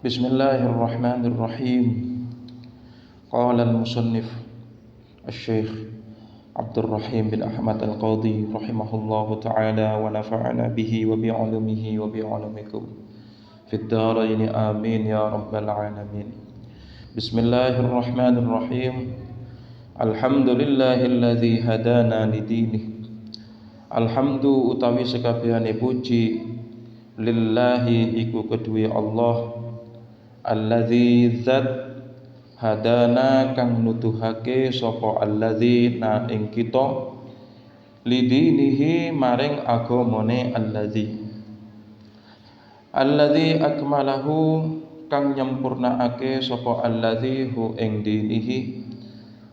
Bismillahirrahmanirrahim. Qala al-musannif Asy-Syaikh Abdul Rahim bin Ahmad Al-Qadhi rahimahullahu ta'ala wa nafa'ana bihi wa bi'ulumihi wa bi'ulumikum fid dharain amin ya rabbal alamin. Bismillahirrahmanirrahim. Alhamdulillahilladzi hadana lidinih. Alhamdu utawi sekabehane puji lillahi iku kedue Allah alladzi zat hadana kang nuduhake sapa alladzi na ing kita lidinihi maring agamane alladzi akmalahu kang nyempurnaake sapa alladzi hu ing dinihi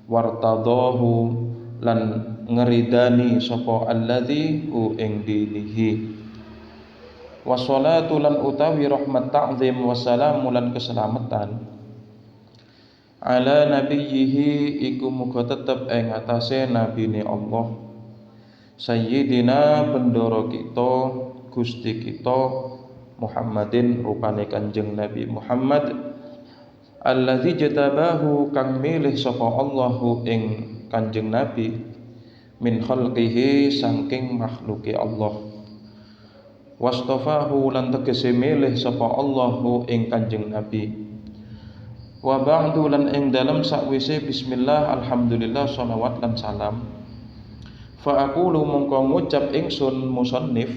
wartadahu lan ngeridani sapa alladzi hu ing dinihi. Wassalatu lan utawi rahmat ta'zim wassalamu lan keselamatan ala nabiyhi iku muga tetep ing atase nabine Allah sayyidina bendoro kita Gusti kita Muhammadin rupane Kanjeng Nabi Muhammad alladzi jatabahu kang milih sapa Allahu ing Kanjeng Nabi min khalqihi saking makhluke Allah wastafahu lan tegese milih sapa Allahu ing Kanjeng Nabi. Wa ba'du lan ing dalem sakwise bismillah alhamdulillah shalawat lan salam. Fa aqulu mongko ngucap ingsun musannif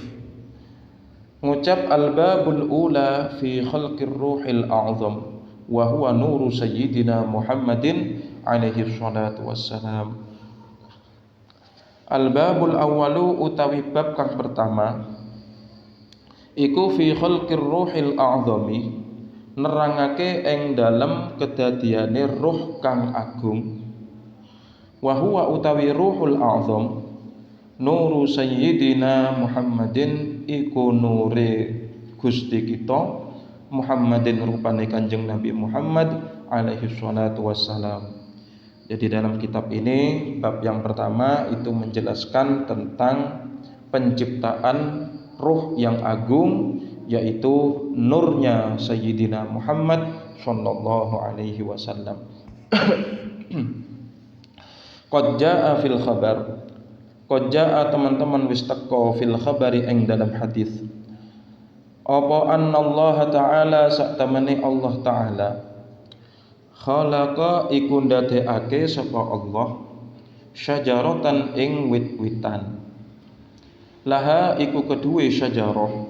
ngucap al-babul ula fi khalqir ruhil a'zam wa huwa nuru sayyidina Muhammadin alaihi shalatu wassalam. Al-babul awwalu utawi bab kang pertama iku fi khalqir ruhil a'zami nerangake ing dalem kedadiane ruh kang agung wa huwa utawi ruhul a'zam nuru sayyidina Muhammadin iku nure Gusti kita Muhammadin rupane Kanjeng Nabi Muhammad alaihi salatu wassalam. Jadi dalam kitab ini bab yang pertama itu menjelaskan tentang penciptaan ruh yang agung yaitu nurnya Sayyidina Muhammad sallallahu alaihi wasallam. Qad jaa fil khabar. Qad jaa teman-teman wis teko fil khabari ing dalam hadis. Apa annallaha ta'ala sak temene Allah taala khalaqa iku ndadekake sapa Allah syajaratan ing wit-witan. Laha iku kedue syajarah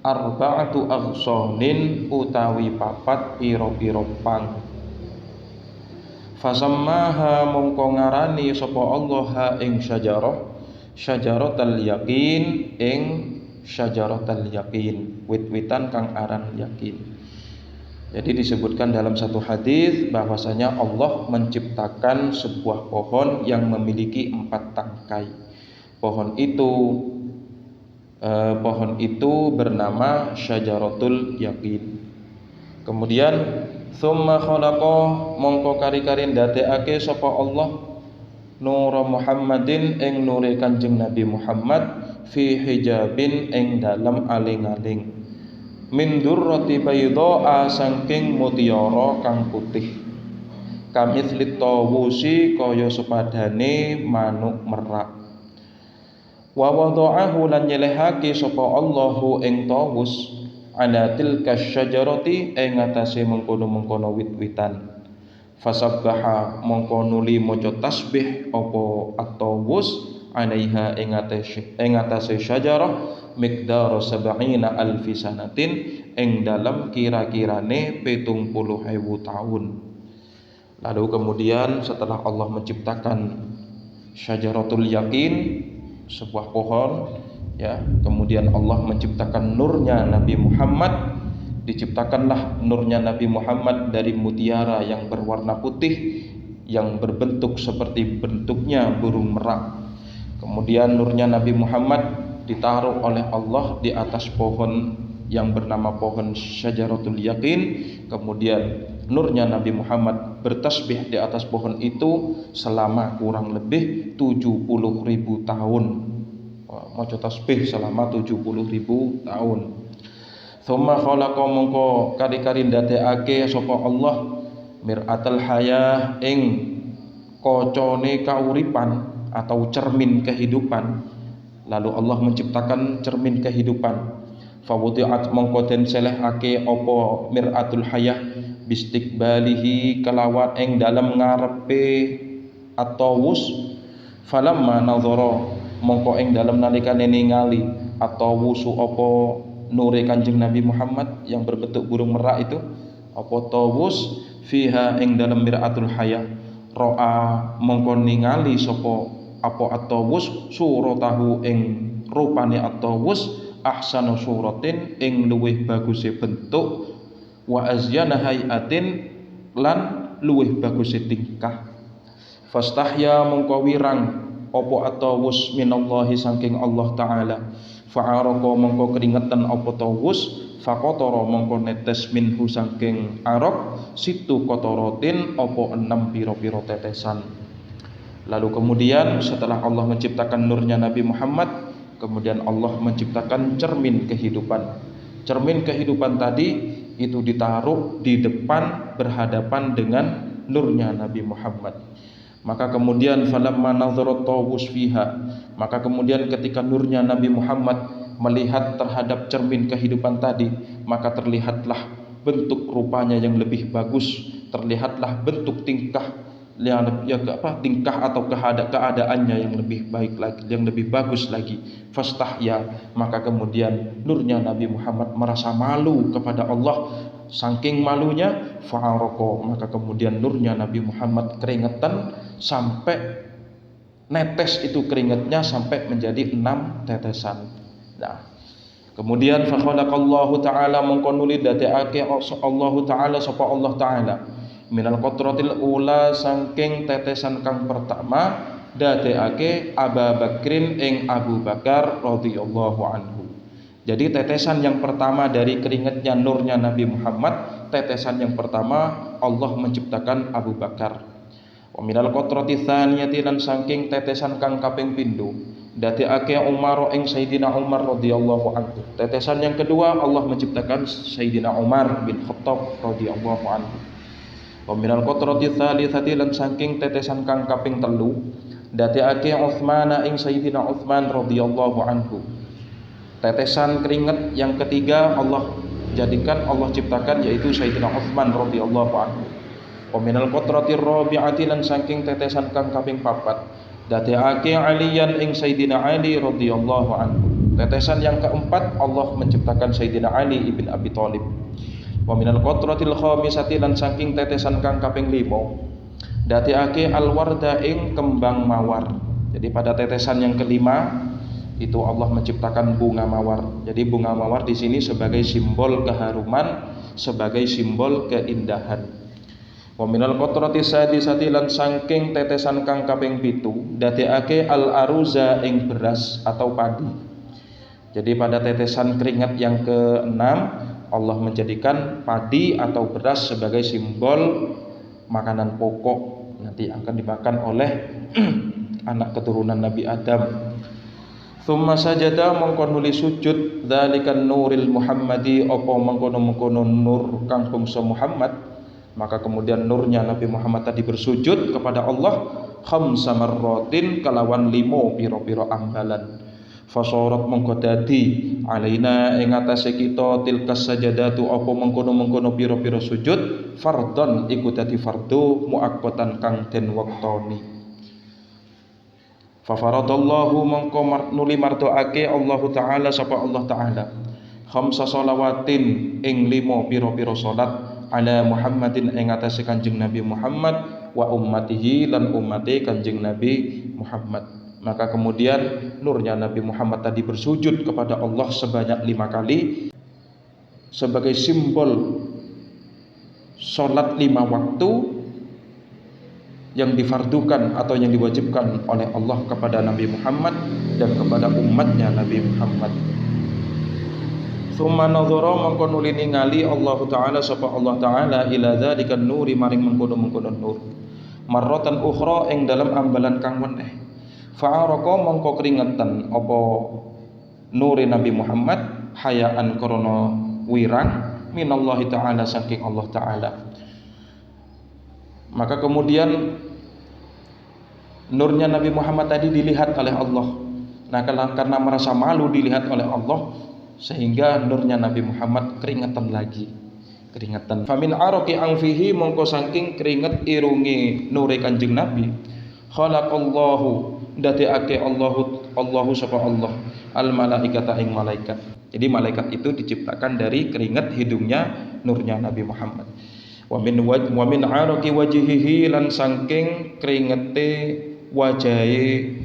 arba'atu aghsanin utawi papat pira-pira pang. Fasammaha mongko ngarani sapa Allah ha ing syajarah syajaratal yaqin ing syajaratal yaqin wit-witan kang aran yakin. Jadi disebutkan dalam satu hadis bahwasanya Allah menciptakan sebuah pohon yang memiliki 4 tangkai. Pohon itu bernama syajaratul yaqin. Kemudian summa khalaqa mongko kari-kari ndadekake sapa Allah nur Muhammadin ing nure Kanjeng Nabi Muhammad fi hijabin ing dalam aling-aling min durrati baydha saking mutiara kang putih kamitslit tawusi kaya sepadane manuk merak. Wa wada'ahu lan nyelehake sapa Allahu ing tawus ala tilka syajarati ing atase mengkono-mengkono wit-witan. Fasabbaha mongko nuli maca tasbih apa at-tawus alaiha ing atase syajarah miqdar 70 alfi sanatin ing dalam kira-kirane 70.000 tahun. Lalu kemudian setelah Allah menciptakan syajaratul yaqin sebuah pohon ya, kemudian Allah menciptakan nurnya Nabi Muhammad, diciptakanlah nurnya Nabi Muhammad dari mutiara yang berwarna putih yang berbentuk seperti bentuknya burung merak. Kemudian nurnya Nabi Muhammad ditaruh oleh Allah di atas pohon yang bernama pohon syajaratul yaqin. Kemudian nurnya Nabi Muhammad bertasbih di atas pohon itu selama kurang lebih 70.000 tahun. Maca tasbih selama 70.000 tahun. Tsumma khalaqa mongko kari-kari ndadekake sapa Allah mir'atal hayah ing kocone kauripan atau cermin kehidupan. Lalu Allah menciptakan cermin kehidupan. Fawudi'at mongko den selehake apa mir'atul hayah bistiqbalihi kelawan ing dalem ngarepe at-tawus. Falamma nadhara mongko ing dalem nalikane ningali at-tawusu apa nure Kanjeng Nabi Muhammad yang berbentuk burung merak itu, apa tawus fiha ing dalam mir'atul hayah, ro'a mongko ningali sapa apa at-tawus suratahu ing rupane at-tawus ahsanu suratin ing luwih baguse bentuk wa azyana hayatin lan luwih baguse tingkah. Fastahya mongko wirang apa at-tawus minallahi saking Allah taala. Fa'araka mongko keringetan apa tawus, faqatara mongko netes minhu saking arok situ qataratin apa 6 pira-pira tetesan. Lalu kemudian setelah Allah menciptakan nurnya Nabi Muhammad, kemudian Allah menciptakan cermin kehidupan. Cermin kehidupan tadi itu ditaruh di depan berhadapan dengan nurnya Nabi Muhammad. Maka kemudian falamma nadharat tawus fiha, maka kemudian ketika nurnya Nabi Muhammad melihat terhadap cermin kehidupan tadi, maka terlihatlah bentuk rupanya yang lebih bagus, terlihatlah bentuk tingkah tingkah atau keadaannya yang lebih baik lagi, yang lebih bagus lagi. Fastahya, maka kemudian nurnya Nabi Muhammad merasa malu kepada Allah. Saking malunya, fa'aroko, maka kemudian nurnya Nabi Muhammad keringetan sampai netes itu keringetnya sampai menjadi 6 tetesan. Nah, kemudian fa khalaqallahu ta'ala mongko nuli dadekake Allah ta'ala sapa Allah ta'ala minal qatratil ula saking tetesan kang pertama dadekake Abu Bakrin ing Abu Bakar radhiyallahu anhu. Jadi tetesan yang pertama dari keringatnya nurnya Nabi Muhammad, tetesan yang pertama Allah menciptakan Abu Bakar. Wa minal qatrati tsaniyati lan saking tetesan kang kaping pindho dadekake Umar ing Sayyidina Umar radhiyallahu anhu. Tetesan yang kedua Allah menciptakan Sayyidina Umar bin Khattab radhiyallahu anhu. Wa minal qatrati tsalitsati lan saking tetesan kang kaping telu dadekake Utsman ing Sayyidina Utsman radhiyallahu anhu. Tetesan keringat yang ketiga Allah jadikan, Allah ciptakan, yaitu Sayyidina Utsman radhiyallahu anhu. Wa minal qatratir rabi'ati lan saking tetesan kang kaping papat dadekake Aliyan ing Sayyidina Ali radhiyallahu anhu. Tetesan yang keempat Allah menciptakan Sayyidina Ali ibn Abi Thalib. Wa minal qatratil khamisati lan saking tetesan kang kaping 5 dadekake Al-Warda ing kembang mawar. Jadi pada tetesan yang kelima itu Allah menciptakan bunga mawar. Jadi bunga mawar di sini sebagai simbol keharuman, sebagai simbol keindahan. Wa minal qatrati sadisati lan saking tetesan kang kaping 7 dadekake al-aruza ing beras atau padi. Jadi pada tetesan keringat yang ke-6 Allah menjadikan padi atau beras sebagai simbol makanan pokok nanti akan dimakan oleh anak keturunan Nabi Adam. Tsumma sajada mongko nuli sujud dzalikan nuril Muhammadi apa mengkono-mengkono nur kang bangsa Muhammad. Maka kemudian nurnya Nabi Muhammad tadi bersujud kepada Allah khamsa marratin kalawan 5 pira-pira ambalan. Fasorat mongko dadi alaina ing atase kita tilkas sajadatu apa mengkono-mengkono pira-pira sujud fardhon iku dadi fardhu muaqqatan kang den wektoni. Fa faradallahu mongko nuli martoake Allah taala sapa Allah taala khamsa shalawatin ing 5 pira-pira salat ala Muhammadin ing atase Kanjeng Nabi Muhammad wa ummatihi lan ummate Kanjeng Nabi Muhammad. Maka kemudian nurnya Nabi Muhammad tadi bersujud kepada Allah sebanyak 5 kali sebagai simbol salat 5 waktu yang difardukan atau yang diwajibkan oleh Allah kepada Nabi Muhammad dan kepada umatnya Nabi Muhammad. Tsumma nadhara mongko nuli ningali Allah taala sapa Allah taala ila dzalikan nuri maring mengkono-mengkono nur marratan ukhra ing dalam ambalan kang meneh. Fa'araka mongko keringetan apa nuri Nabi Muhammad hayaan krana wirang minallahi ta'ala saking Allah ta'ala. Maka kemudian nurnya Nabi Muhammad tadi dilihat oleh Allah. Nah, karena merasa malu dilihat oleh Allah, sehingga nurnya Nabi Muhammad keringetan lagi. Keringetan. Famin araqi anfihi mongko saking keringet irungi nure Kanjeng Nabi. Khalaqallahu ndadekake Allahu sapa Allah al malaikata ing malaikat. Jadi malaikat itu diciptakan dari keringet hidungnya nurnya Nabi Muhammad. Wa min araqi wajhihi lan saking keringete wajahe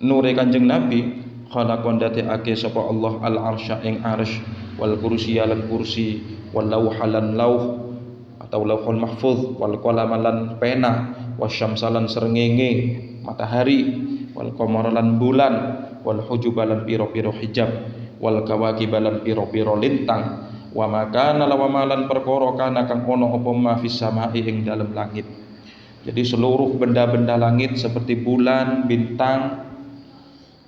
nure Kanjeng Nabi khalaqon dadekake sapa Allah al arsya ing arsy wal kursiya lan kursi wal lauhalan lauh atau lauhul mahfuz wal qalam lan pena wasyamsalan srengenge matahari wal qamara lan bulan wal hujubalan piro-piro hijab wal kawakibalan piro-piro lintang wa makana lawamalan perkara kana kang ono apa ma fis samai ing dalem langit. Jadi seluruh benda-benda langit seperti bulan, bintang,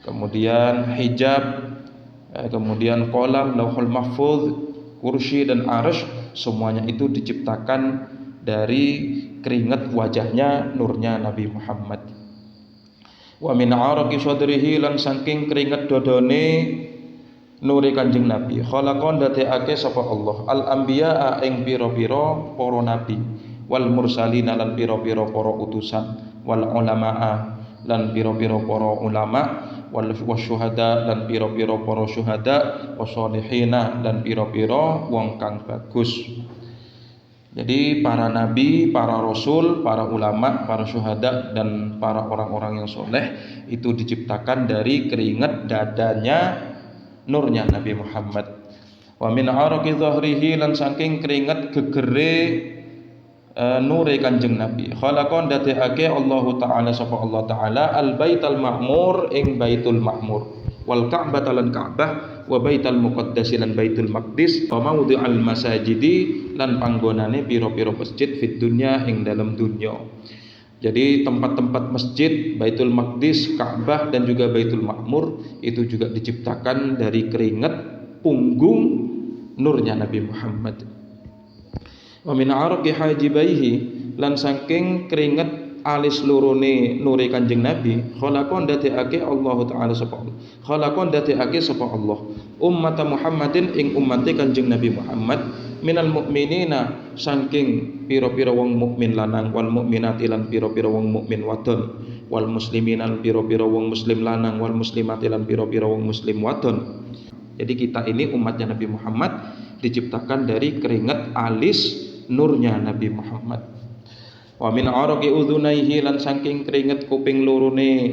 kemudian hijab, kemudian kolam, lauhul mahfuz, kursi dan arsy, semuanya itu diciptakan dari keringat wajahnya nurnya Nabi Muhammad. Wa min araqi sadrihi lan saking keringat dodone nure Kanjeng Nabi khalaqon dadekake sapa Allah al anbiya ing pira-pira para nabi wal mursalin lan pira-pira para utusan wal ulamaa lan pira-pira para ulama wal wasyuhada lan pira-pira para syuhada wasolihina lan pira-pira wong kang bagus. Jadi para nabi, para rasul, para ulama, para syuhada dan para orang-orang yang soleh itu diciptakan dari keringat dadanya nurnya Nabi Muhammad. Wa min araqi dhahrihi lan saking keringat gegere nure Kanjeng Nabi khalaqon dadekake Allah taala sapa Allah taala al baital ma'mur ing baitul ma'mur wal ka'bah lan ka'bah wa baital muqaddas lan baitul maqdis wa maudhi'al masajidi lan panggonane pira-pira masjid fid dunya ing dalam dunya. Jadi tempat-tempat masjid, Baitul Maqdis, Ka'bah dan juga Baitul Ma'mur itu juga diciptakan dari keringat punggung nurnya Nabi Muhammad. Wa min araqi hajibaihi lan saking keringat alis lurune nure Kanjeng Nabi khalaqon dadekake Allah taala sapa Allah. Khalaqon dadekake sapa Allah ummat Muhammadin ing ummate Kanjeng Nabi Muhammad minal mu'minina saking pira-pira wong mukmin lanang wal mukminati lan pira-pira wong mukmin wadon wal muslimin lan pira-pira wong muslim lanang wal muslimati lan pira-pira wong muslim wadon. Jadi kita ini umatnya Nabi Muhammad diciptakan dari keringat alis nurnya Nabi Muhammad. Wa min araqi udhunaihi lan saking keringat kuping lorone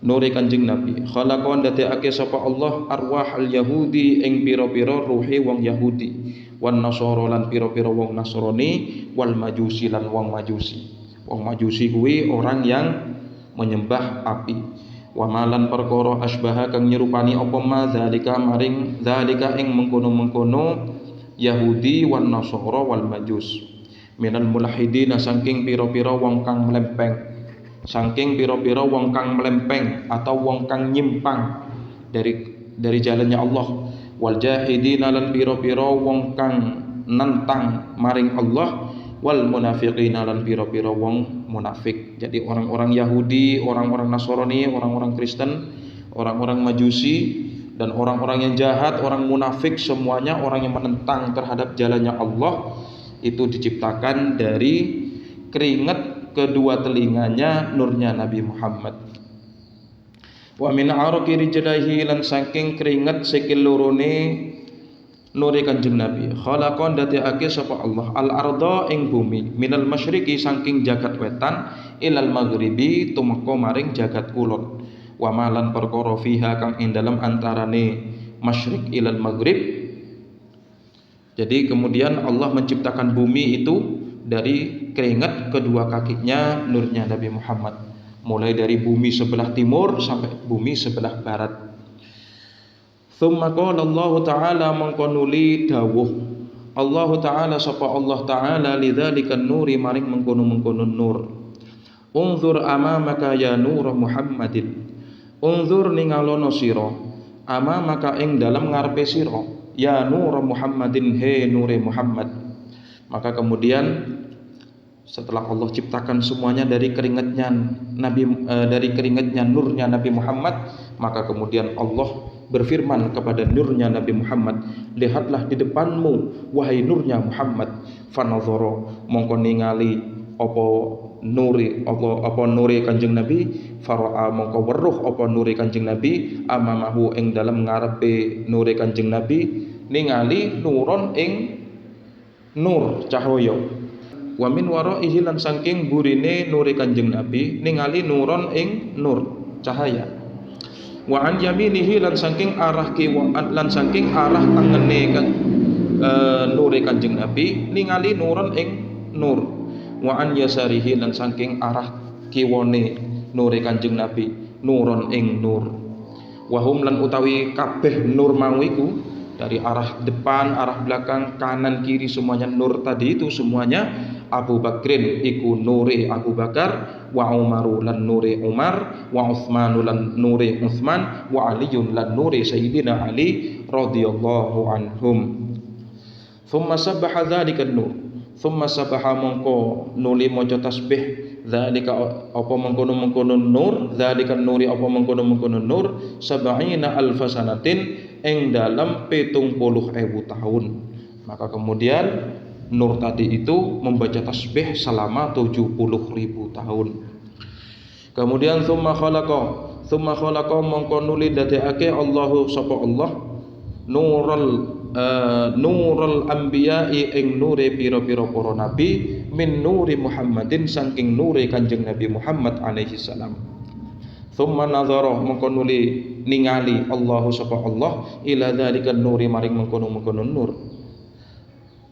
nure Kanjeng Nabi khalaqon dadekake sapa Allah arwahal yahudi ing pira-pira ruhe wong Yahudi wan nasara lan pira-pira wong Nasrani wal majusi lan wong Majusi. Wong Majusi kuwi orang yang menyembah api. Wa malan perkara asbaha kang nyerupani apa ma zalika maring zalika ing mengkono-mengkono Yahudi wan Nasara wal Majus. Minal mulahidina saking pira-pira wong kang mlempeng. Saking pira-pira wong kang mlempeng atau wong kang nyimpang dari jalannya Allah. Wal jahidina lan pira-pira wong kang nentang maring Allah wal munafiqina lan pira-pira wong munafik. Jadi orang-orang Yahudi, orang-orang Nasrani, orang-orang Kristen, orang-orang Majusi dan orang-orang yang jahat, orang munafik, semuanya orang yang menentang terhadap jalannya Allah itu diciptakan dari keringat kedua telinganya nurnya Nabi Muhammad. Wa min araqi rijlaihi lan saking keringat sikil lorone nure Kanjeng Nabi khalaqon dadekake sapa Allah al arda ing bumi minal masyriqi saking jagat wetan ilal maghribi tumeka maring jagat kulon wa malan perkara fiha kang ing dalem antarane masyriq ilal maghrib. Jadi kemudian Allah menciptakan bumi itu dari keringat kedua kakinya nurnya Nabi Muhammad, mulai dari bumi sebelah timur sampai bumi sebelah barat. Tsumma qala Allah taala mangkonuli dawuh Allah taala sapa Allah taala lidzalikan nuri maring mengkono-mengkono nur. Unzur amamaka ya nur Muhammadin. Unzur ningalono sira amamaka ing dalam ngarepe sira ya nur Muhammadin, he nure Muhammad. Maka kemudian setelah Allah ciptakan semuanya dari keringatnya nurnya Nabi Muhammad, maka kemudian Allah berfirman kepada nurnya Nabi Muhammad, lihatlah di depanmu wahai nurnya Muhammad. Fanazara mongko ningali apa nuri Kanjeng Nabi, faraa mongko weruh apa nuri Kanjeng Nabi, amamahu ing dalem ngarepe nuri Kanjeng Nabi, ningali nuron ing nur cahaya. Wa min waraihi lan saking burine nuri Kanjeng Nabi, ningali nuron ing nur cahaya. Wa an yaminihi lan saking arah kiwaan lan saking arah tengene kan nuri Kanjeng Nabi, ningali nuron ing nur. Wa an yasarihi lan saking arah kiwane nuri Kanjeng Nabi, nuron ing nur. Wa hum lan utawi kabeh nur mau iku dari arah depan, arah belakang, kanan, kiri, semuanya nur tadi itu semuanya Abu Bakrin iku nuri Abu Bakar, wa Umaru lan nuri Umar, wa Utsmanu lan nuri Utsman, wa Aliyun lan nuri Sayyidina Ali radhiyallahu anhum. Thumma sabbaha dzalika nur, thumma sabbaha mongko nuli maca tasbih dzalika apa mengkono-mengkono nur, dzalika nuri apa mengkono-mengkono nur, sab'ina alfasanatin ing dalam 70.000 tahun. Maka kemudian nur tadi itu membaca tasbih selama 70.000 tahun. Kemudian summa khalaqa mongko nuli dadekake Allahu sapa Allah nurul anbiya'i ing nure pira-pira para nabi, min nuri Muhammadin saking nure Kanjeng Nabi Muhammad alaihi salam. Thumma nazara mongko nuli ningali Allahu sapa Allah ila dzalika nuri maring mengkono-mengkono nur.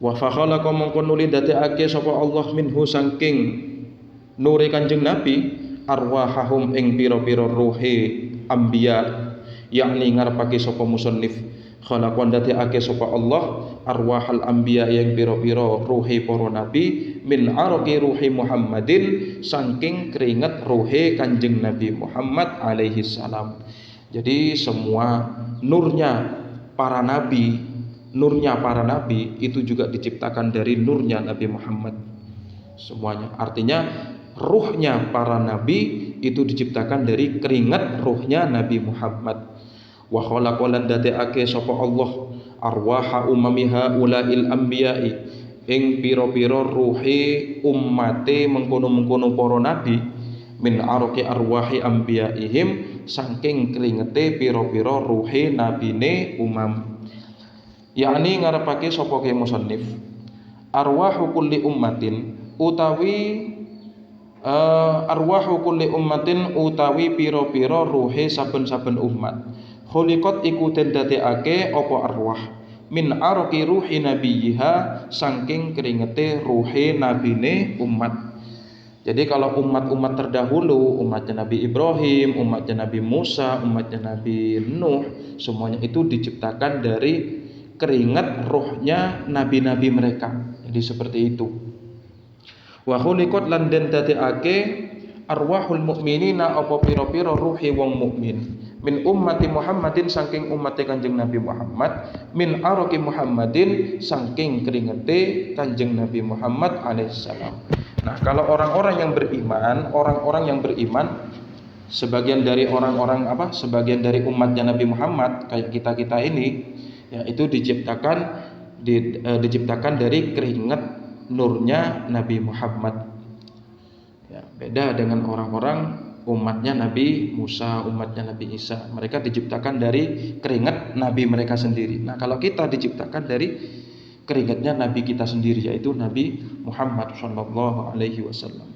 Wa fa khalaqa mongko nuli dadekake sapa Allah minhu saking nuri Kanjeng Nabi arwahahum ing pira-pira ruhe anbiya, yakni ngarepake sapa musannif khalaqan dadekake sapa Allah arwahal anbiya yang pira-pira ruhe para nabi min arqi ruhi Muhammadin saking keringat ruhe Kanjeng Nabi Muhammad alaihi salam. Jadi semua nurnya para nabi itu juga diciptakan dari nurnya Nabi Muhammad semuanya. Artinya ruhnya para nabi itu diciptakan dari keringat ruhnya Nabi Muhammad. Wa khalaqalan dadekake sapa Allah arwaha umamiha ulail anbiya'i ing pira-pira ruhe ummate mengkono-mengkono para nabi min arqi arwahi anbiya'ihim saking keringete pira-pira ruhe nabine umam. Yakni ngarepake sapa ke musannif arwahu kulli ummatin utawi utawi pira-pira ruhe saben-saben umat khuliqat iku den dadekake apa arwah min arqi ruhi nabiyha saking keringete ruhe nabine umat. Jadi kalau umat-umat terdahulu, umatnya Nabi Ibrahim, umatnya Nabi Musa, umatnya Nabi Nuh, semuanya itu diciptakan dari keringat rohnya nabi-nabi mereka. Jadi seperti itu. Wa khuliqat lan den dadekake arwahul mukminina apa pira-pira ruhi wong mukmin min ummati Muhammadin saking ummate Kanjeng Nabi Muhammad min arqi Muhammadin saking keringete Kanjeng Nabi Muhammad alaihissalam. Nah, kalau orang-orang yang beriman sebagian dari sebagian dari umatnya Nabi Muhammad kayak kita ini ya, itu diciptakan dari keringat nurnya Nabi Muhammad. Ya, beda dengan orang-orang umatnya Nabi Musa, umatnya Nabi Isa. Mereka diciptakan dari keringat Nabi mereka sendiri. Nah, kalau kita diciptakan dari keringatnya Nabi kita sendiri, yaitu Nabi Muhammad sallallahu alaihi wasallam.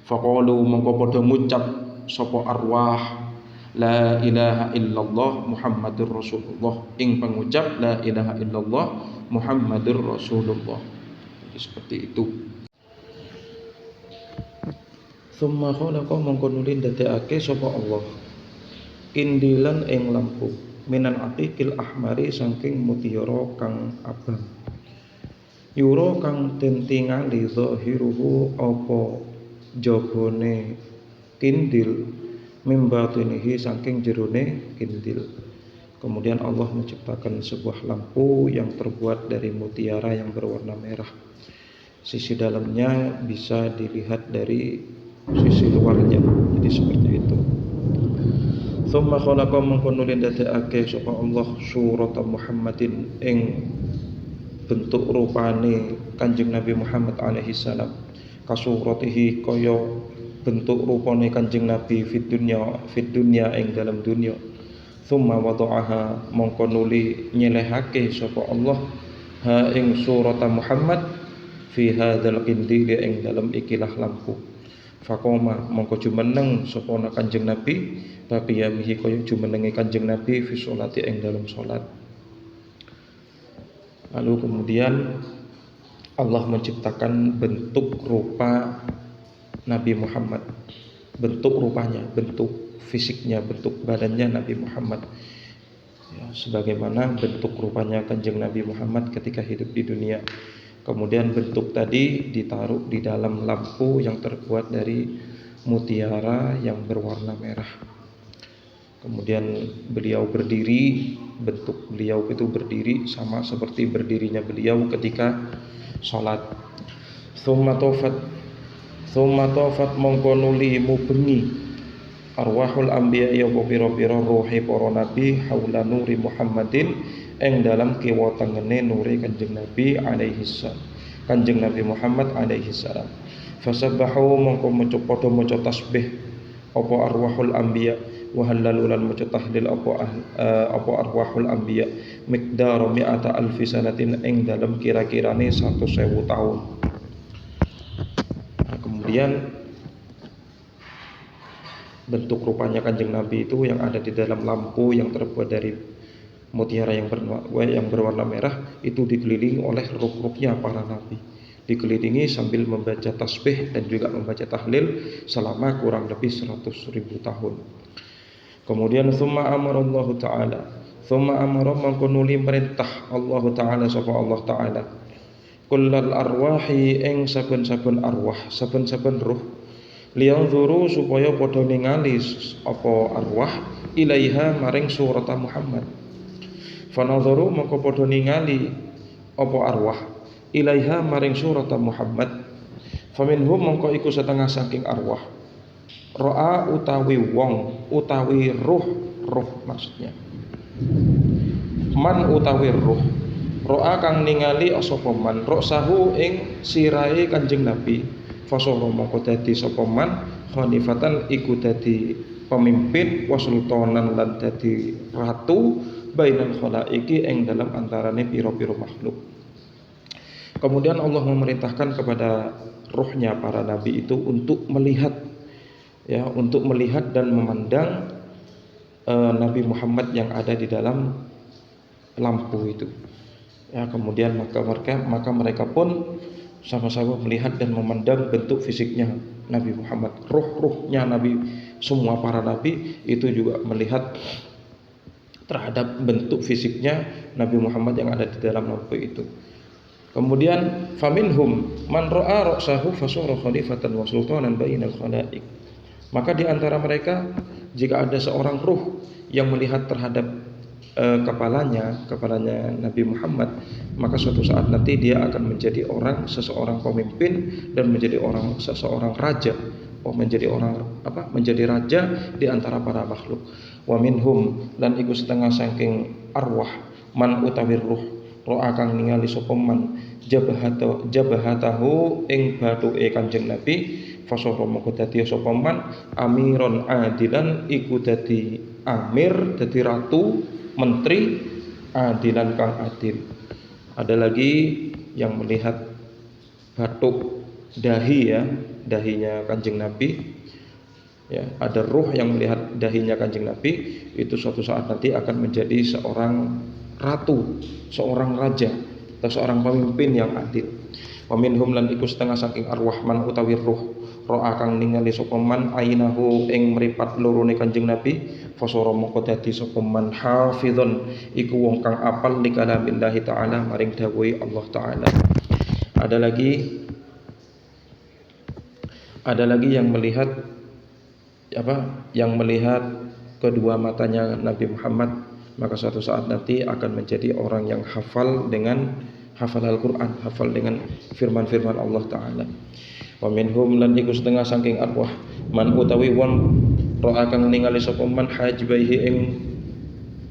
Faqalu mongko padha ngucap sapa arwah la ilaha illallah Muhammadur Rasulullah, ing pengucap la ilaha illallah Muhammadur Rasulullah. Jadi seperti itu. Summa khalaqa mongko nuli ndadekake sapa Allah kindilan ing lampu minan aqiqil ahmari saking mutiara kang abang. Yura kang den tingali zahiruhu apa jabone kindil mimbatinihi saking jerone kindil. Kemudian Allah menciptakan sebuah lampu yang terbuat dari mutiara yang berwarna merah. Sisi dalamnya bisa dilihat dari sisi luarnya. Jadi seperti itu. Tsumma khalaqa mongko nuli ndadekake sapa Allah surata Muhammadin ing bentuk rupane Kanjeng Nabi Muhammad alaihi salam. Kasuratihi kaya bentuk rupane Kanjeng Nabi fid dunya ing dalam dunya. Tsumma wada'aha mongko nuli nyelehake sapa Allah ha ing surata Muhammad fi hadzal qindil ing dalam ikilah lampu. Faqoma mongko jumeneng sapa Kanjeng Nabi baqiyamihi kaya jumenenge Kanjeng Nabi fi sholati ing dalam salat. Lalu kemudian Allah menciptakan bentuk rupa Nabi Muhammad, bentuk rupanya, bentuk fisiknya, bentuk badannya Nabi Muhammad ya, sebagaimana bentuk rupanya Kanjeng Nabi Muhammad ketika hidup di dunia. Kemudian bentuk tadi ditaruh di dalam lampu yang terbuat dari mutiara yang berwarna merah. Kemudian beliau berdiri, bentuk beliau itu berdiri sama seperti berdirinya beliau ketika sholat. Tsumma tofat mongko nuli mubengi arwahul anbiya ya pira-pira ruhi para nabi haula nuri Muhammadin ing dalam kiwa tengene nuri Kanjeng Nabi alaihi salam. Kanjeng Nabi Muhammad alaihi salam. Fasabbahu mongko padha maca tasbih apa arwahul anbiya wa halalulan maca tahlil apa arwahul anbiya miqdar mi'ata alfi sanatin ing dalam kira-kirane 100.000 tahun. Nah, kemudian bentuk rupanya Kanjeng Nabi itu yang ada di dalam lampu yang terbuat dari mutiara yang berwarna merah itu dikelilingi oleh ruh-ruhnya para nabi, dikelilingi sambil membaca tasbih dan juga membaca tahlil selama kurang lebih 100.000 tahun. Kemudian summa amarallahu ta'ala, summa amara mangko nuli perintah Allah ta'ala sapa Allah ta'ala kullal arwahi ing saben-saben arwah, saben-saben ruh liyanzuru supaya padha ningali apa arwah ilaiha maring surat Muhammad. Fanadharu maka padha ningali apa arwah ilaiha maring surat Muhammad. Faminhum mongko iku setengah saking arwah ro'a utawi wong utawi ruh maksudnya man utawi ruh ro'a kang ningali sapa man roksahu ing sirahe Kanjeng Nabi fasara mongko dadi sapa man khalifatan iku dadi pemimpin wasultanan lan dadi ratu bainal khalaiki ing dalam antarane pira-pira makhluk. Kemudian Allah memerintahkan kepada ruhnya para nabi itu untuk melihat ya, untuk melihat dan memandang Nabi Muhammad yang ada di dalam lampu itu. Ya, kemudian maka mereka pun sama-sama melihat dan memandang bentuk fisiknya Nabi Muhammad. Ruh-ruhnya Nabi, semua para nabi itu juga melihat terhadap bentuk fisiknya Nabi Muhammad yang ada di dalam lampu itu. Kemudian faminhum man ra'a ra'sahu fasara khalifatan wa sultanan bainal khalaiq. Maka di antara mereka jika ada seorang ruh yang melihat terhadap kepalanya Nabi Muhammad, maka suatu saat nanti dia akan menjadi seseorang pemimpin dan menjadi seseorang raja, menjadi raja di antara para makhluk. Wa minhum lan iku setengah saking arwah man utawi ruh ro'a kang ningali sapa man jabahatahu ing bathuke Kanjeng Nabi fasara moko dadi sapa man amiron adilan iku dadi amir, dadi ratu, menteri adilan kang adil. Ada lagi yang melihat batuk dahinya Kanjeng Nabi. Ya, ada ruh yang melihat dahinya Kanjeng Nabi, itu suatu saat nanti akan menjadi seorang ratu, seorang raja atau seorang pemimpin yang adil. Wa minhum lan iku setengah saking arwah man utawi ruh ro'a kang ningali sapa man ainahu ing mripat lorone Kanjeng Nabi fasara moko dadi sapa man hafizun iku wong kang apal li kalamillahi taala maring dawuhe Allah taala. Ada lagi yang melihat kedua matanya Nabi Muhammad maka suatu saat nanti akan menjadi orang yang hafal dengan hafal Al-Quran, hafal dengan firman-firman Allah Ta'ala. Wa minhum lan iku setengah saking arwah man utawi wong ro'a kang ningali sapa man hajibaihi ing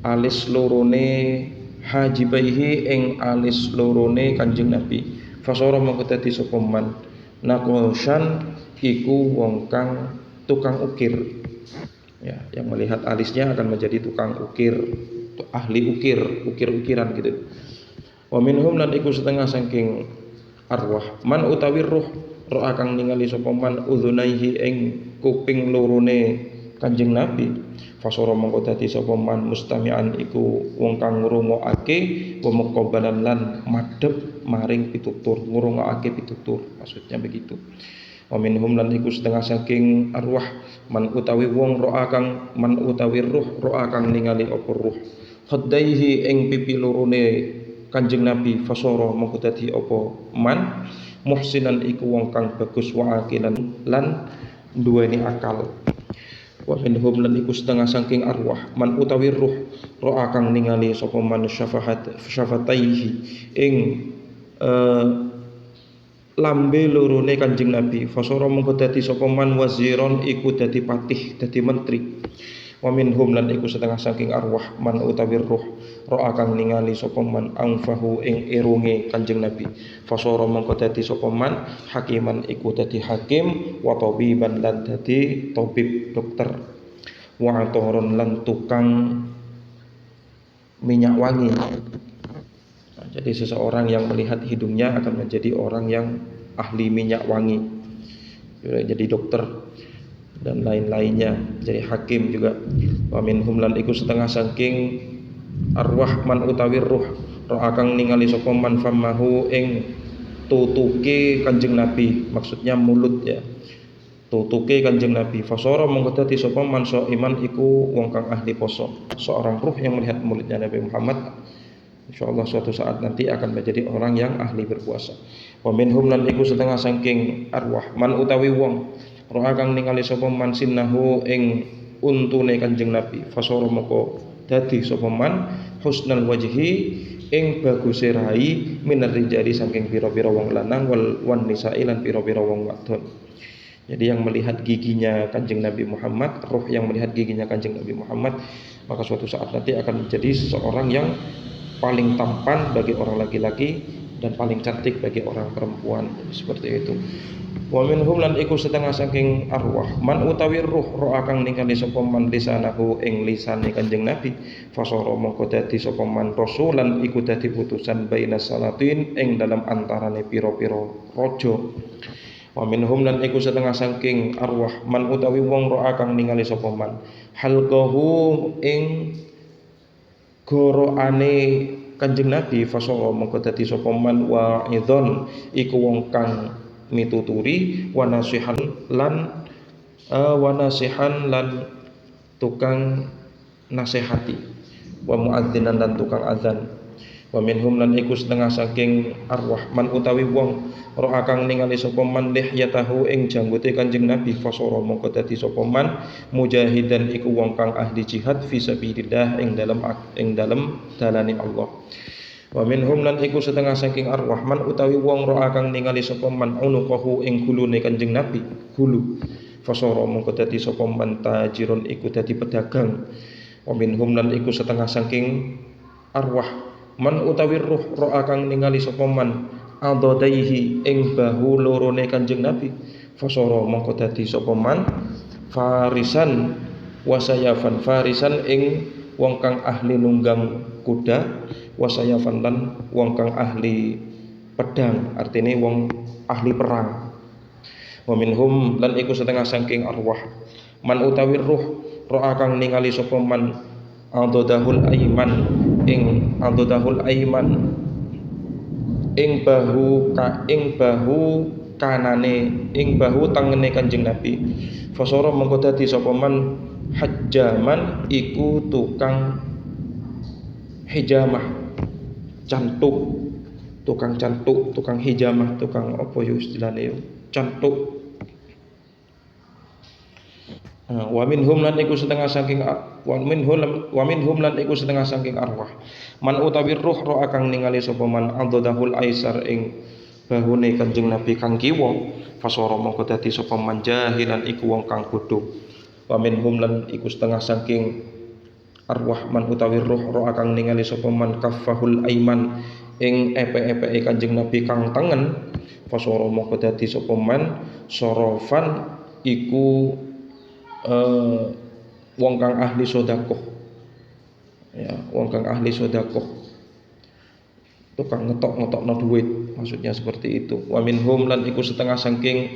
alis lorone hajibaihi ing alis lorone Kanjeng Nabi fasara mongko dadi sapa man naqoshan iku wong kang tukang ukir ya, yang melihat alisnya akan menjadi tukang ukir, ahli ukir-ukiran gitu. Wa minhum lan iku setengah saking arwah man utawi roh akan ningali sapa man udzunaihi ing kuping lorone Kanjeng Nabi fasara mongko dadi sapa man mustami'an iku wong kang ngrungokake wa muqabbalan lan madhep maring pitutur, ngrungokake pitutur maksudnya begitu. Wa minhum lan iku setengah saking arwah man utawi wong ro'a kang man utawi ro'a kang ningali apa ruh khaddaihi ing pipi lorone Kanjeng Nabi fasara mongko dadi apa man muhsinan iku wong kang bagus wa aqilan lan duweni akal. Wa minhum lan iku setengah saking arwah man utawi ruh ro'a kang ningali sapa man syafataihi ing lambe lorone Kanjeng Nabi fasara mongko dadi sapa man waziron iku dadi patih, dadi menteri. Wa minhum lan iku setengah saking arwah man utawi ruh ro'a kang ningali sapa man angfahu ing irunge Kanjeng Nabi fasara mongko dadi sapa man hakiman iku dadi hakim wa tabiban lan dadi tabib dokter wa atoron lan tukang minyak wangi. Nah, jadi seseorang yang melihat hidungnya akan menjadi orang yang ahli minyak wangi, jadi dokter dan lain-lainnya, jadi hakim juga. Wa minhum lan iku setengah saking arwah man utawi ruh akan ningali sapa man famahu ing tutuke Kanjeng Nabi, maksudnya mulut ya, tutuke Kanjeng Nabi fasara mongko dadi sapa man iman iku wong kang ahli poso. Seorang ruh yang melihat mulutnya Nabi Muhammad insyaallah suatu saat nanti akan menjadi orang yang ahli berpuasa. Wa minhum lan iku setengah saking arwah man utawi wong ro'a kang ningali sapa man sinnahu ing untune Kanjeng Nabi fasara moko dadi sapa man husnal wajhi ing baguse rai minar rijali saking pira-pira wong lanang wan nisa'i lan pira-pira wong wadon. Jadi yang melihat giginya Kanjeng Nabi Muhammad, roh yang melihat giginya Kanjeng Nabi Muhammad, maka suatu saat nanti akan menjadi seseorang yang paling tampan bagi orang laki-laki dan paling cantik bagi orang perempuan, seperti itu. Wa minhum lan iku setengah saking arwah man utawi ruh kang ningali sapa man lisanahu ing lisane Kanjeng Nabi fasara mongko dadi sapa man rasulan iku dadi putusan baina salatin ing dalam antarane pira-pira raja. Wa minhum lan iku setengah saking arwah man utawi wong kang ningali sapa man halqahu ing goroane Kanjeng Nabi fasara mongko dadi sapa man wa'idhon iku wong kang mituturi wa nasihan lan tukang nasihati wa muadzinan lan tukang azan. Wa minhum lan iku setengah saking arwah man utawi wong ro'a kang ningali sapa man lihyatahu ing janggote Kanjeng Nabi fasara mongko dadi sapa man mujahidan iku wong kang ahli jihad fi sabilillah ing dalem dalane Allah. Wa minhum lan iku setengah saking arwah man utawi wong ro'a kang ningali sapa man unuqahu ing gulune Kanjeng Nabi gulu fasara mongko dadi sapa man tajirun iku dadi pedagang. Wa minhum lan iku setengah saking arwah man utawi ruh ro'a kang ningali sapa man adadaihi ing bahu lorone Kanjeng Nabi fasara mongko dadi sapa man farisan wasayafan farisan ing wong kang ahli nunggang kuda wasayafan lan wong kang ahli pedang, artine wong ahli perang. Wa minhum lan iku setengah saking arwah man utawi ruh ro'a kang ningali sapa man adadahul aiman ing bahu kanane ing bahu tangene Kanjeng Nabi fasara mengko dadi sapa man hajjaman iku tukang hijamah tukang cantuk, tukang hijamah, tukang apa yo istilahne yo cantuk. Wa minhum lan iku setengah saking arwah man utawi ruh ro akang ningali sapa man adadahul aisar ing bahune Kanjeng Nabi kang kiwa fasara mongko dadi sapa man jahilan iku wong kang bodho wa minhum lan iku setengah saking arwah man utawi ruh ro akang ningali sapa man kaffahul aiman ing epe-epeke Kanjeng Nabi kang tengen fasara mongko dadi sapa man sorofan iku wong kang ahli sedekah ya wong kang ahli sedekah tukang ngetok-ngetokno duit maksudnya seperti itu wa minhum lan iku setengah saking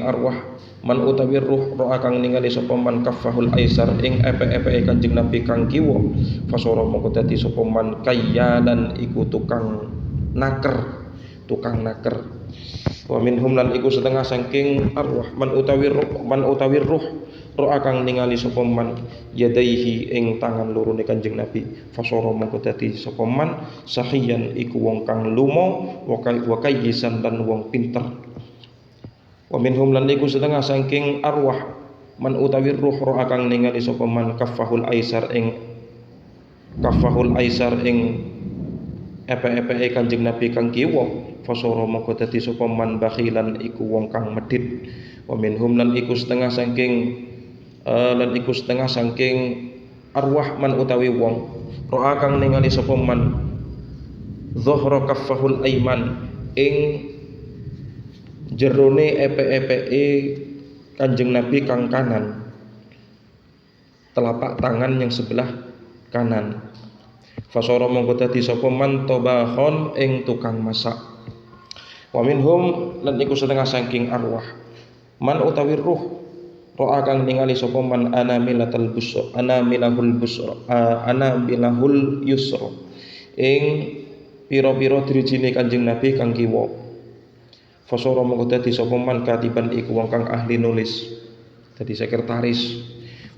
arwah man utawi ruh ro akang ningali sapa man kaffahul aisar ing epe-epeke Kanjeng Nabi kang kiwa fasara mongko dadi sapa man kayyalan iku tukang naker wa minhum lan iku setengah saking arwah man utawi ruh ro akang ningali sapa man yadaihi ing tangan lorone Kanjeng Nabi fasara mongko dadi sapa man sahiyan iku wong kang lumo wa kayyisan lan wong pinter wa minhum lan iku setengah saking arwah man utawi ruh ro akang ningali sapa man kaffahul aisar ing epe-epeke Kanjeng Nabi kang kiwa fasara mongko dadi sapa man bakhilan iku wong kang medhit wa minhum lan iku setengah saking arwah man utawi wong ro'a kang ningali sapa man dhahra kaffahul aiman ing jerone epe-epeke Kanjeng Nabi kang kanan telapak tangan yang sebelah kanan fasara mongko dadi sapa man tabahon ing tukang masak wa minhum lan iku setengah saking arwah man utawi ruh ro'a kang ningali sapa man anamilahul yusra ing pira-pira drijine Kanjeng Nabi kang kiwa fasara mongko dadi sapa man katiban iku wong kang ahli nulis dadi sekretaris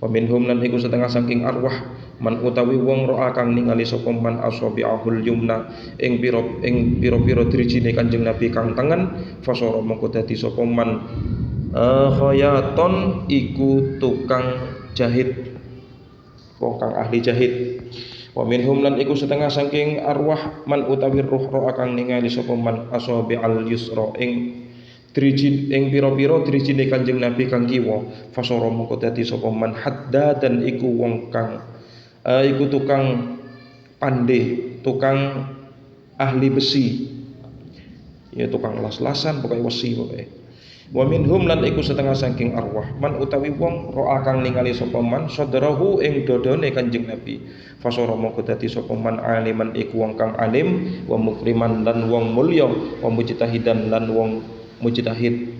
wa minhum lan iku setengah saking arwah man utawi wong ro'a kang ningali sapa man asabi'ahul yumna ing pira-pira drijine Kanjeng Nabi kang tengen fasara mongko dadi sapa man khayaton iku tukang jahit wong kang ahli jahit wa minhum lan iku setengah saking arwah man utawi ruh ro'a kang ningali sapa man asabi'al yusra ing pira-pira drijine Kanjeng Nabi kang kiwa fasara mongko dadi sapa man haddadan iku wong kang iku tukang pandai, tukang ahli besi ya tukang las-lasan pokoknya wesi pokoknya wa minhum lan iku setengah saking arwah man utawi wong ro'a kang ningali sapa man sadrahu ing dodone Kanjeng Nabi fasara mongko dadi sapa man aliman iku wong kang alim wa mukriman lan wong mulya wa mujtahidan lan wong mujtahid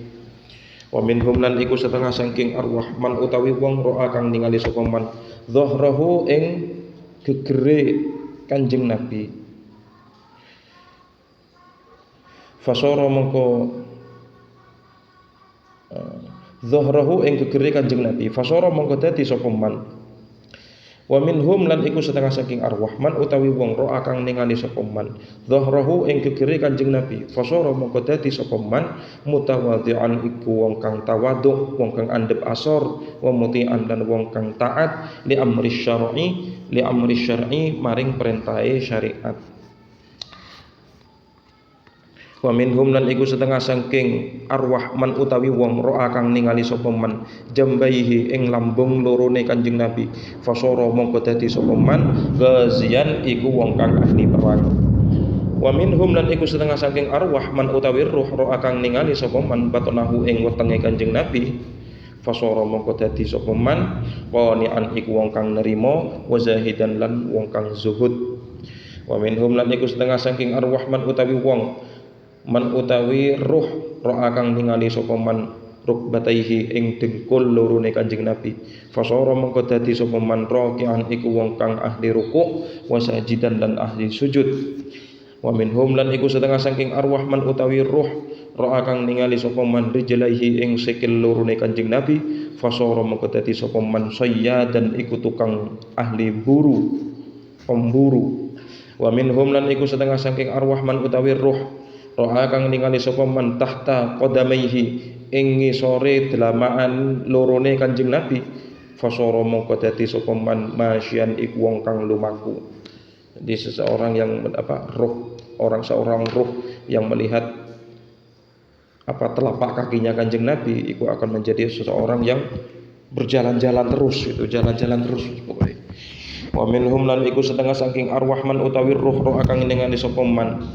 wa minhum lan iku setengah saking arwah man utawi wong ro'a kang ningali sapa man dhahrahu ing gegere Kanjeng Nabi fasara mongko dhahrahu ing gegere Kanjeng Nabi fasara mongko dadi sapa man wa minhum lan iku setengah saking arwah man utawi wong ro'a kang ningali sapa man dhahrahu ing gegere Kanjeng Nabi fasara mongko dadi sapa man mutawadhi'an iku wong kang tawadhu wong kang andhep asor wa muti'an lan wong kang taat li amri syar'i maring perintahe syariat wa minhum lan iku setengah saking arwah man utawi wong ro'a kang ningali sapa man jambaihi ing lambung lorone Kanjeng Nabi fasara mongko dadi sapa man ghazian iku wong kang ahli perang wa minhum lan iku setengah saking arwah man utawi ruh ro'a kang ningali sapa man batnahu ing wetenge Kanjeng Nabi fasara mongko dadi sapa man qani'an iku wong kang nerima wa zahidan lan wong kang zuhud wa minhum lan iku setengah saking arwah man utawi ruh ro'a kang ningali sapa man rukbataihi ing dengkul lorone Kanjeng Nabi fasara mongko dadi sapa man raki'an iku wong kang ahli ruku' wa sajidan lan ahli sujud wa minhum lan iku setengah saking arwah man utawi ruh ro'a kang ningali sapa man rijlaihi ing sikil lorone Kanjeng Nabi fasara mongko dadi sapa man sayyadan iku tukang ahli pemburu wa minhum lan iku setengah saking arwah man utawi ruh Ro'a kang ningali sapa man tahta qadamaihi ing ngisore delamaan lorone Kanjeng Nabi, fasara mongko dadi sapa man masyian iku wong kang lumaku. Jadi seseorang yang seorang ruh yang melihat telapak kakinya Kanjeng Nabi iku akan menjadi seseorang yang berjalan-jalan terus, itu jalan-jalan terus pokoknya. Wa minhum lan iku setengah saking arwah man utawi ruh kang ningali sapa man.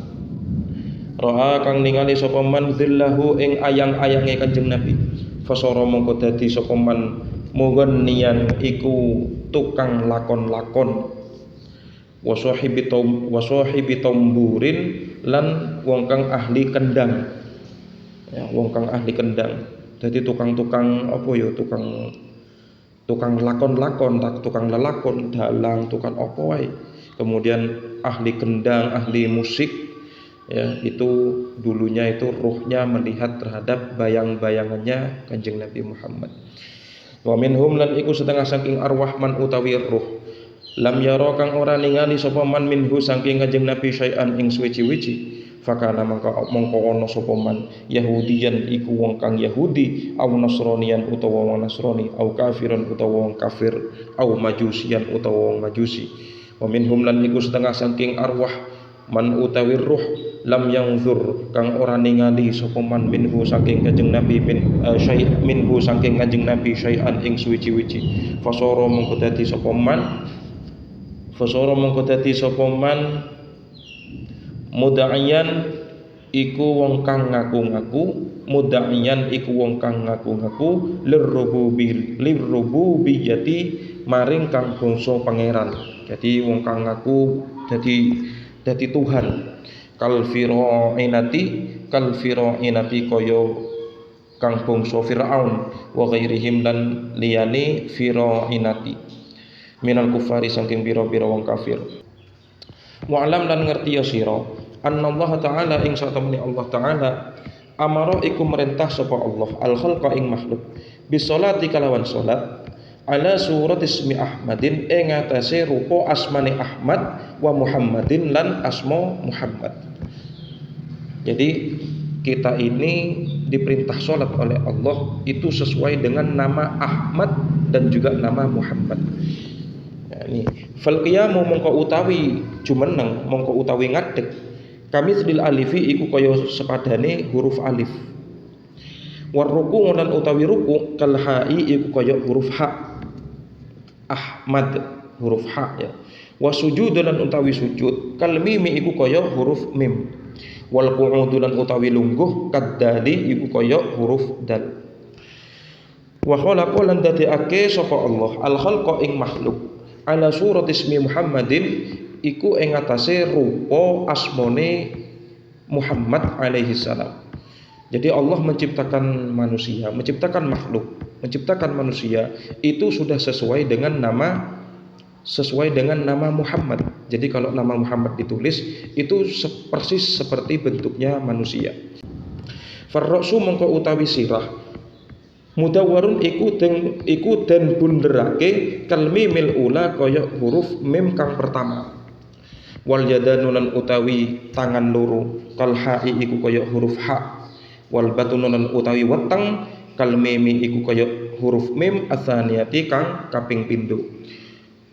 Ro'a kang ningali sapa man dzillahu ing ayang-ayange Kanjeng Nabi. Fasara mongko dadi sapa man mughanniyan iku tukang lakon-lakon. Wa sahibi tamburin lan wong kang ahli kendang. Ya, wong kang ahli kendang. Dadi tukang-tukang tukang lakon-lakon, tukang lelakon, dalang, tukang apa wae. Kemudian ahli kendang, ahli musik. Ya, itu dulunya itu ruhnya melihat terhadap bayang-bayangannya Kanjeng Nabi Muhammad. Wa minhum lan iku setengah saking arwah man utawi ruh lam yara kang ora ningali sapa man minhu saking Kanjeng Nabi syai'an ing suci-wici. Fakana mongko ana sapa man Yahudiyan iku wong kang Yahudi, au Nasraniyan utawa wong Nasrani, au kafiran utawa wong kafir, au majusiyan utawa wong majusi. Wa minhum lan iku setengah saking arwah man utawi ruh lam yanzur kang ora ningali sapa man minhu saking Kanjeng Nabi minhu saking Kanjeng Nabi syai'an ing suci-wici. Fasara mongko dadi sapa man mudaiyan iku wong kang ngaku-ngaku, mudaiyan iku wong kang ngaku-ngaku lirrububiyyati maring kang bangsa pangeran. Jadi wong kang ngaku dadi Tuhan. Kal firainati kaya kang bangsa Firaun wa ghairihim lan liyane firainati minal kufari saking pira-pira wong kafir. Wa'lam lan ngerti ya sira annallaha ta'ala ing satamani Allah ta'ala amara iku merintah sapa Allah al khalqa ing makhluk bisolati kalawan salat ala surat ismi Ahmadin ing atase rupa asmane Ahmad wa Muhammadin lan asma Muhammad. Jadi kita ini diperintah salat oleh Allah itu sesuai dengan nama Ahmad dan juga nama Muhammad. Ini fal qiyamu mongko utawi jumeneng mongko utawi ngadeg kami sedil alifi iku kaya sepadane huruf alif. War ruku lan utawi ruku kal hai iku kaya huruf ha. Ahmad huruf ha ya. Wa sujud lan utawi sujud kal mimi iku kaya huruf mim. Wal qu'ud lan utawi lungguh kad dali iku kaya huruf dal. Wa khalaqa lan dadekake sapa Allah al khalqa ing makhluk ala surat ismi Muhammadin iku ing atase rupa asmane Muhammad alaihi salam. Jadi Allah menciptakan manusia, menciptakan makhluk, menciptakan manusia itu sudah sesuai dengan nama Muhammad. Jadi kalau nama Muhammad ditulis itu persis seperti bentuknya manusia. Farrasu mongko utawi sirah mudawwarun iku den bunderake kalmi mil ula kaya huruf mim kang pertama. Wal yadanu lan utawi tangan loro kal hai iku kaya huruf ha. Wal batunu lan utawi weteng kal mimi iku kaya huruf mim atsaniyati kang kaping pindho.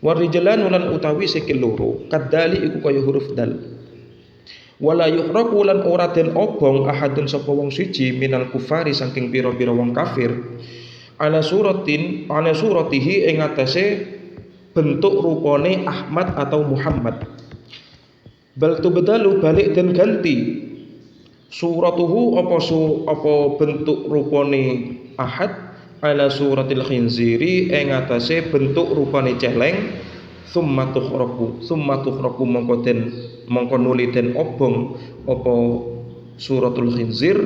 War rijlan lan utawi sikil loro kadali iku kaya huruf dal. Wala yuhraku lan ora den obong ahadun sapa wong siji minal kufari saking pira-pira wong kafir ala suratihi ing atase bentuk rupane Ahmad atau Muhammad. Bal tubdalu balik dan ganti suratuhu apa bentuk rupane Ahad ala suratil khinziri ing atase bentuk rupane celeng. Summa tukhraku mongko nuli den obong apa suratul khinzir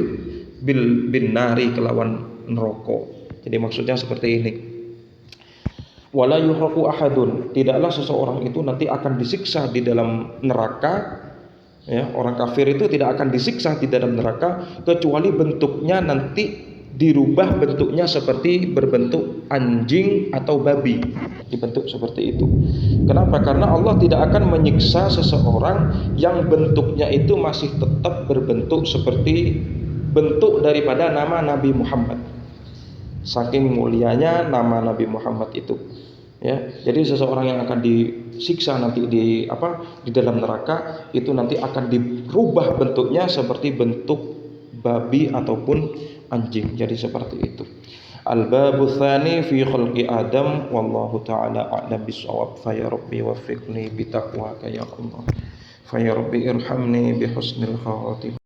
bin nari kelawan neraka. Jadi maksudnya seperti ini. Wala yuhraku ahadun, tidaklah seseorang itu nanti akan disiksa di dalam neraka. Ya, orang kafir itu tidak akan disiksa di dalam neraka kecuali bentuknya nanti dirubah bentuknya seperti berbentuk anjing atau babi, dibentuk seperti itu. Kenapa? Karena Allah tidak akan menyiksa seseorang yang bentuknya itu masih tetap berbentuk seperti bentuk daripada nama Nabi Muhammad. Saking mulianya nama Nabi Muhammad itu, ya. Jadi seseorang yang akan disiksa nanti di dalam neraka itu nanti akan dirubah bentuknya seperti bentuk babi ataupun anjing. Jadi seperti itu. Al-babu tsani fi khalqi Adam wallahu taala a'lam bis-shawab. Fa ya rabbi waffiqni bi taqwaka ya Allah. Fa ya rabbi irhamni bi husnil khawatimah.